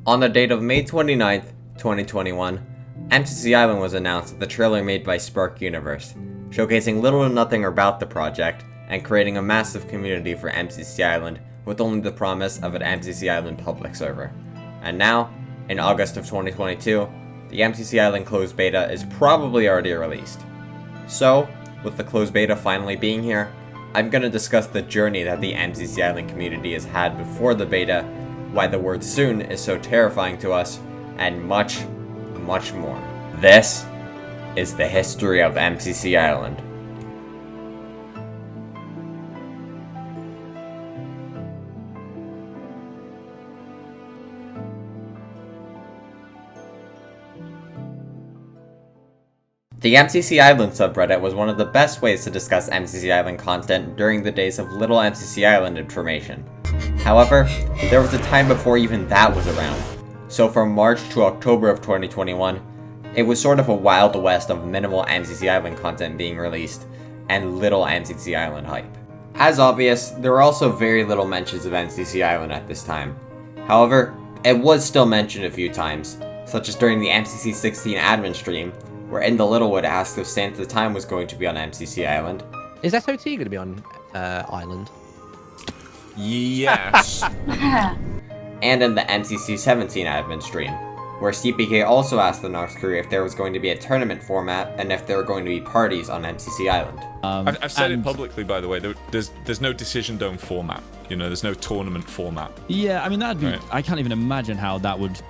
On the date of May 29th, 2021, MCC Island was announced, the trailer made by Spark Universe, showcasing little to nothing about the project and creating a massive community for MCC Island with only the promise of an MCC Island public server. And now, in August of 2022, the MCC Island closed beta is probably already released. So, with the closed beta finally being here, I'm going to discuss the journey that the MCC Island community has had before the beta, why the word soon is so terrifying to us, and much, much more. This is the history of MCC Island. The MCC Island subreddit was one of the best ways to discuss MCC Island content during the days of little MCC Island information. However, there was a time before even that was around. So from March to October of 2021, it was sort of a wild west of minimal MCC Island content being released, and little MCC Island hype. As obvious, there were also very little mentions of MCC Island at this time. However, it was still mentioned a few times, such as during the MCC 16 admin stream, where In the Littlewood asked if Santa the Time was going to be on MCC Island. Is SOT going to be on Island? Yes. And in the MCC 17 admin stream, where CPK also asked the Nox crew if there was going to be a tournament format and if there were going to be parties on MCC Island. I've said it publicly, by the way. There's no Decision Dome format. You know, there's no tournament format. Yeah, I mean, that'd be... Right. I can't even imagine how that would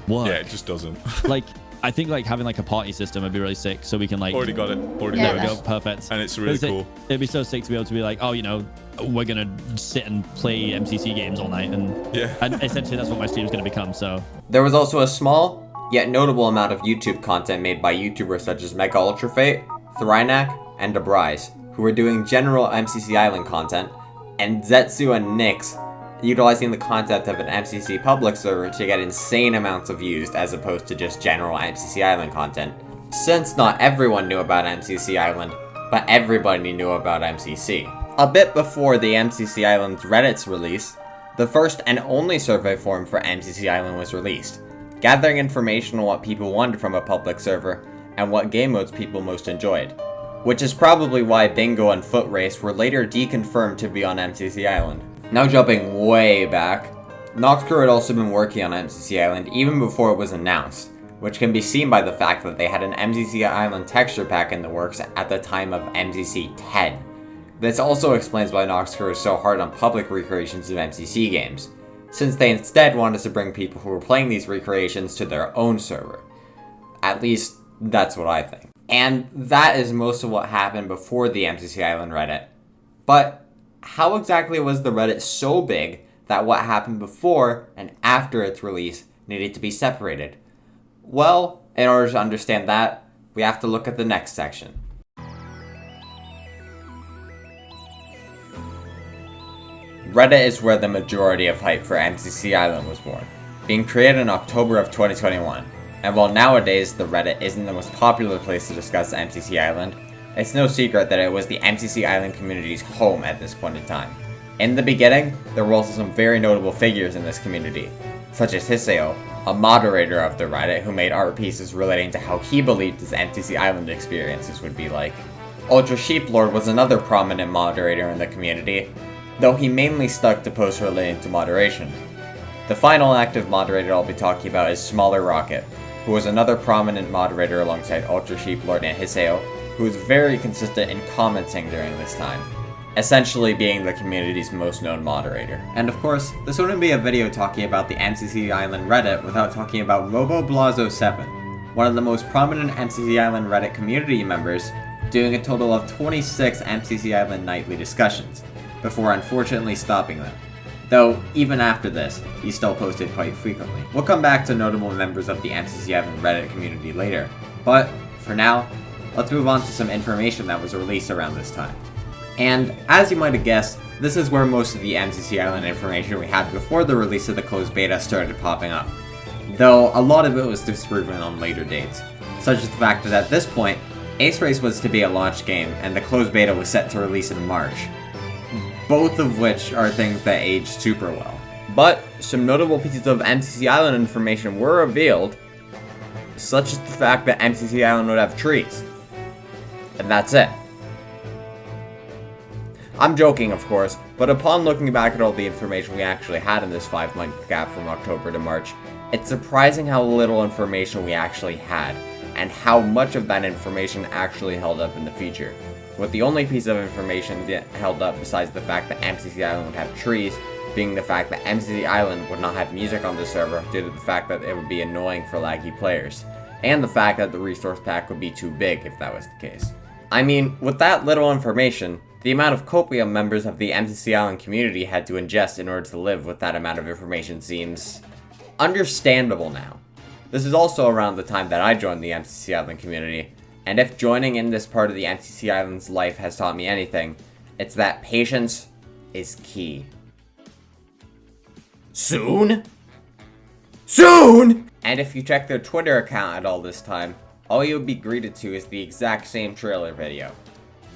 work. Yeah, it just doesn't. Like, I think like having like a party system would be really sick, so we can like... Already got it. Already There got we it. go, perfect. And it's really cool. It'd be so sick to be able to be like, oh, you know, we're gonna sit and play MCC games all night, and Yeah. and essentially that's what my stream's gonna become. So There was also a small, yet notable amount of YouTube content made by YouTubers such as Mega Ultrafate, Thrynak, and Debrise, who were doing general MCC Island content, and Zetsu and Nyx utilizing the concept of an MCC public server to get insane amounts of views as opposed to just general MCC Island content. Since not everyone knew about MCC Island, but everybody knew about MCC. A bit before the MCC Island's Reddit's release, the first and only survey form for MCC Island was released, gathering information on what people wanted from a public server and what game modes people most enjoyed. Which is probably why Bingo and Foot Race were later deconfirmed to be on MCC Island. Now jumping way back, Noxcrew had also been working on MCC Island even before it was announced, which can be seen by the fact that they had an MCC Island texture pack in the works at the time of MCC 10. This also explains why Noxcrew is so hard on public recreations of MCC games, since they instead wanted to bring people who were playing these recreations to their own server. At least, that's what I think. And that is most of what happened before the MCC Island Reddit. But how exactly was the Reddit so big that what happened before and after its release needed to be separated? Well, in order to understand that, we have to look at the next section. Reddit is where the majority of hype for MCC Island was born, being created in October of 2021. And while nowadays the Reddit isn't the most popular place to discuss MCC Island, it's no secret that it was the MCC Island community's home at this point in time. In the beginning, there were also some very notable figures in this community, such as Hiseo, a moderator of the Reddit who made art pieces relating to how he believed his MCC Island experiences would be like. Ultra Sheeplord was another prominent moderator in the community, though he mainly stuck to posts relating to moderation. The final active moderator I'll be talking about is Smaller Rocket, who was another prominent moderator alongside Ultra Sheeplord and Hiseo, who was very consistent in commenting during this time, essentially being the community's most known moderator. And of course, this wouldn't be a video talking about the MCC Island Reddit without talking about RoboBlazo7, one of the most prominent MCC Island Reddit community members, doing a total of 26 MCC Island nightly discussions, before unfortunately stopping them. Though, even after this, he still posted quite frequently. We'll come back to notable members of the MCC Island Reddit community later, but for now, let's move on to some information that was released around this time. And as you might have guessed, this is where most of the MCC Island information we had before the release of the closed beta started popping up, though a lot of it was disproven on later dates, such as the fact that at this point, Ace Race was to be a launch game and the closed beta was set to release in March, both of which are things that aged super well. But some notable pieces of MCC Island information were revealed, such as the fact that MCC Island would have trees. And that's it. I'm joking, of course, but upon looking back at all the information we actually had in this 5-month gap from October to March, it's surprising how little information we actually had, and how much of that information actually held up in the future. With the only piece of information that held up besides the fact that MCC Island would have trees, being the fact that MCC Island would not have music on the server due to the fact that it would be annoying for laggy players, and the fact that the resource pack would be too big if that was the case. I mean, with that little information, the amount of copium members of the MCC Island community had to ingest in order to live with that amount of information seems understandable now. This is also around the time that I joined the MCC Island community, and if joining in this part of the MCC Island's life has taught me anything, it's that patience is key. Soon? Soon! And if you check their Twitter account at all this time, all you'll be greeted to is the exact same trailer video.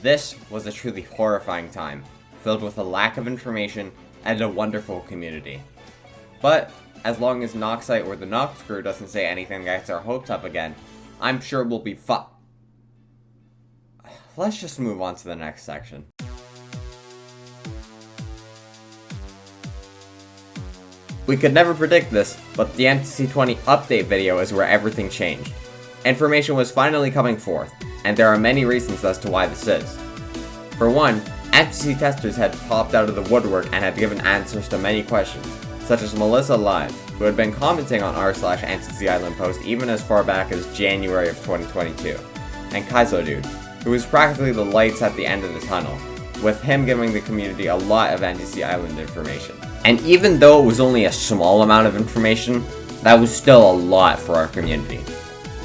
This was a truly horrifying time, filled with a lack of information and a wonderful community. But, as long as Noxite or the Nox crew doesn't say anything that gets our hopes up again, I'm sure we'll be Let's just move on to the next section. We could never predict this, but the MCC 20 update video is where everything changed. Information was finally coming forth, and there are many reasons as to why this is. For one, MCC testers had popped out of the woodwork and had given answers to many questions, such as Melissa Live, who had been commenting on r/MCC Island post even as far back as January of 2022, and Kaizo Dude, who was practically the lights at the end of the tunnel, with him giving the community a lot of MCC Island information. And even though it was only a small amount of information, that was still a lot for our community.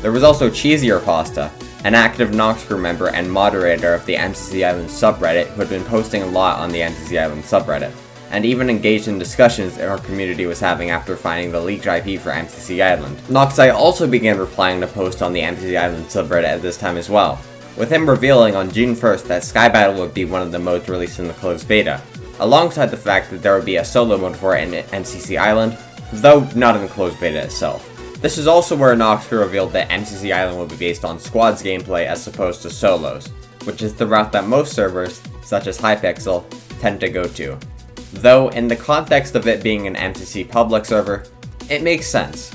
There was also Cheesier Pasta, an active Nox crew member and moderator of the MCC Island subreddit who had been posting a lot on the MCC Island subreddit, and even engaged in discussions our community was having after finding the leaked IP for MCC Island. Noxite also began replying to posts on the MCC Island subreddit at this time as well, with him revealing on June 1st that Sky Battle would be one of the modes released in the closed beta, alongside the fact that there would be a solo mode for it in MCC Island, though not in the closed beta itself. This is also where Nox crew revealed that MCC Island will be based on squads gameplay as opposed to solos, which is the route that most servers, such as Hypixel, tend to go to. Though, in the context of it being an MCC public server, it makes sense.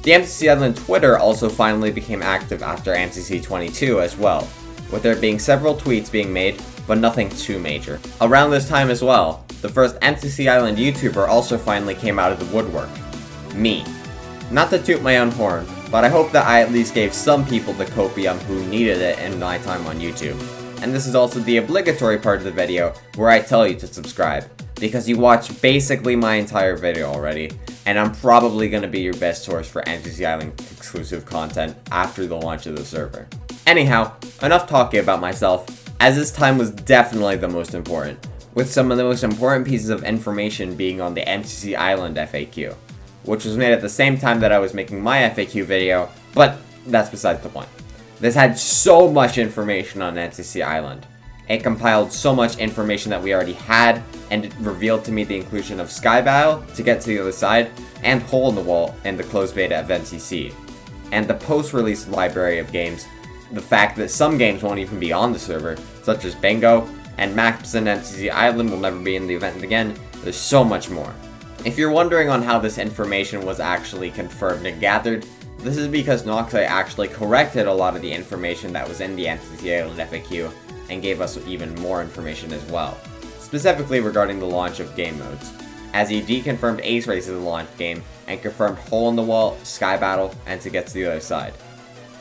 The MCC Island Twitter also finally became active after MCC 22 as well, with there being several tweets being made, but nothing too major. Around this time as well, the first MCC Island YouTuber also finally came out of the woodwork. Me. Not to toot my own horn, but I hope that I at least gave some people the copium who needed it in my time on YouTube. And this is also the obligatory part of the video where I tell you to subscribe, because you watched basically my entire video already, and I'm probably going to be your best source for MCC Island exclusive content after the launch of the server. Anyhow, enough talking about myself, as this time was definitely the most important, with some of the most important pieces of information being on the MCC Island FAQ, which was made at the same time that I was making my FAQ video, but that's besides the point. This had so much information on MCC Island. It compiled so much information that we already had, and it revealed to me the inclusion of Sky Battle to get to the other side, and Hole in the Wall in the closed beta of MCC. And the post-release library of games, the fact that some games won't even be on the server, such as Bingo, and maps in MCC Island will never be in the event again. There's so much more. If you're wondering on how this information was actually confirmed and gathered, this is because Noxite actually corrected a lot of the information that was in the MCC Island FAQ and gave us even more information as well, specifically regarding the launch of game modes, as he deconfirmed Ace Race as a launch game and confirmed Hole in the Wall, Sky Battle, and to get to the other side.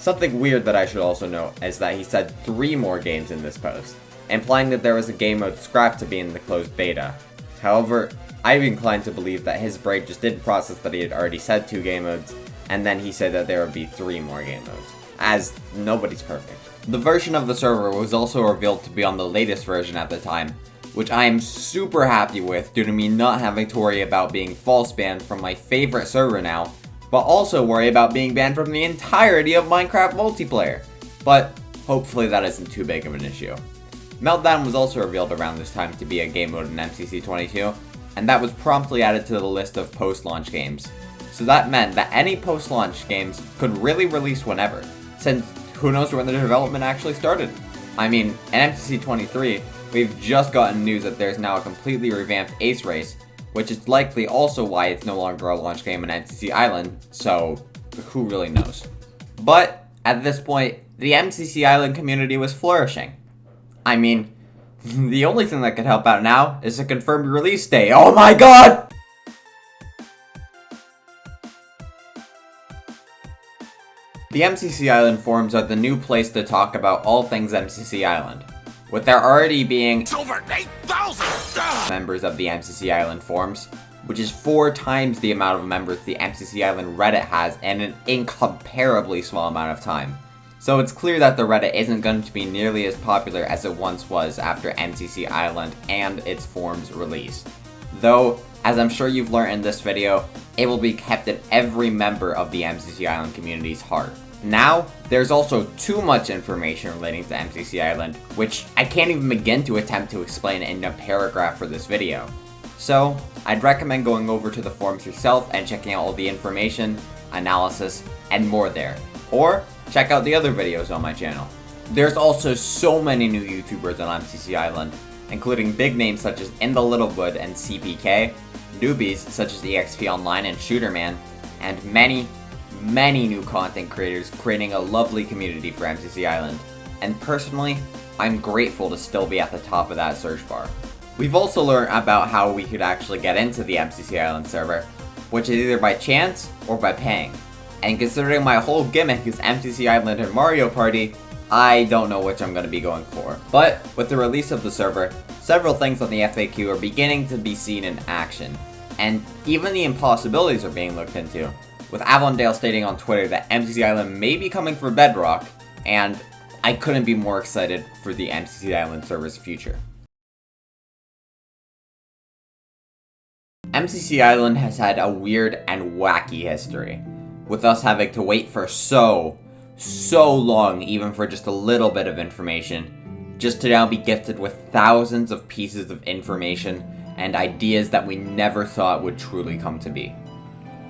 Something weird that I should also note is that he said 3 more games in this post, implying that there was a game mode scrapped to be in the closed beta. However, I'm inclined to believe that his brain just didn't process that he had already said 2 game modes, and then he said that there would be 3 more game modes, as nobody's perfect. The version of the server was also revealed to be on the latest version at the time, which I am super happy with due to me not having to worry about being false banned from my favorite server now, but also worry about being banned from the entirety of Minecraft multiplayer. But hopefully that isn't too big of an issue. Meltdown was also revealed around this time to be a game mode in MCC 22, and that was promptly added to the list of post-launch games. So that meant that any post-launch games could really release whenever, since who knows when the development actually started. I mean, in MCC 23, we've just gotten news that there's now a completely revamped Ace Race, which is likely also why it's no longer a launch game in MCC Island, so who really knows. But at this point, the MCC Island community was flourishing. I mean, the only thing that could help out now is a confirmed release date. Oh my god! The MCC Island forums are the new place to talk about all things MCC Island, with there already being over 8,000 members of the MCC Island forums, which is 4 times the amount of members the MCC Island Reddit has in an incomparably small amount of time. So it's clear that the Reddit isn't going to be nearly as popular as it once was after MCC Island and its forums release. Though, as I'm sure you've learned in this video, it will be kept in every member of the MCC Island community's heart. Now, there's also too much information relating to MCC Island, which I can't even begin to attempt to explain in a paragraph for this video. So, I'd recommend going over to the forums yourself and checking out all the information, analysis, and more there. Or, check out the other videos on my channel. There's also so many new YouTubers on MCC Island, including big names such as In the Littlewood and CPK, newbies such as EXP Online and Shooterman, and many new content creators creating a lovely community for MCC Island. And personally, I'm grateful to still be at the top of that search bar. We've also learned about how we could actually get into the MCC Island server, which is either by chance or by paying. And considering my whole gimmick is MCC Island and Mario Party, I don't know which I'm going to be going for. But with the release of the server, several things on the FAQ are beginning to be seen in action. And even the impossibilities are being looked into, with Avondale stating on Twitter that MCC Island may be coming for Bedrock, and I couldn't be more excited for the MCC Island server's future. MCC Island has had a weird and wacky history, with us having to wait for so long even for just a little bit of information, just to now be gifted with thousands of pieces of information and ideas that we never thought would truly come to be.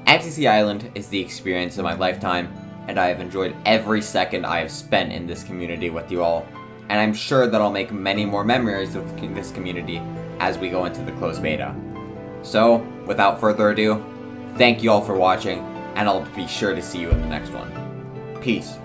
MCC Island is the experience of my lifetime, and I have enjoyed every second I have spent in this community with you all, and I'm sure that I'll make many more memories with this community as we go into the closed beta. So, without further ado, thank you all for watching, and I'll be sure to see you in the next one. Peace.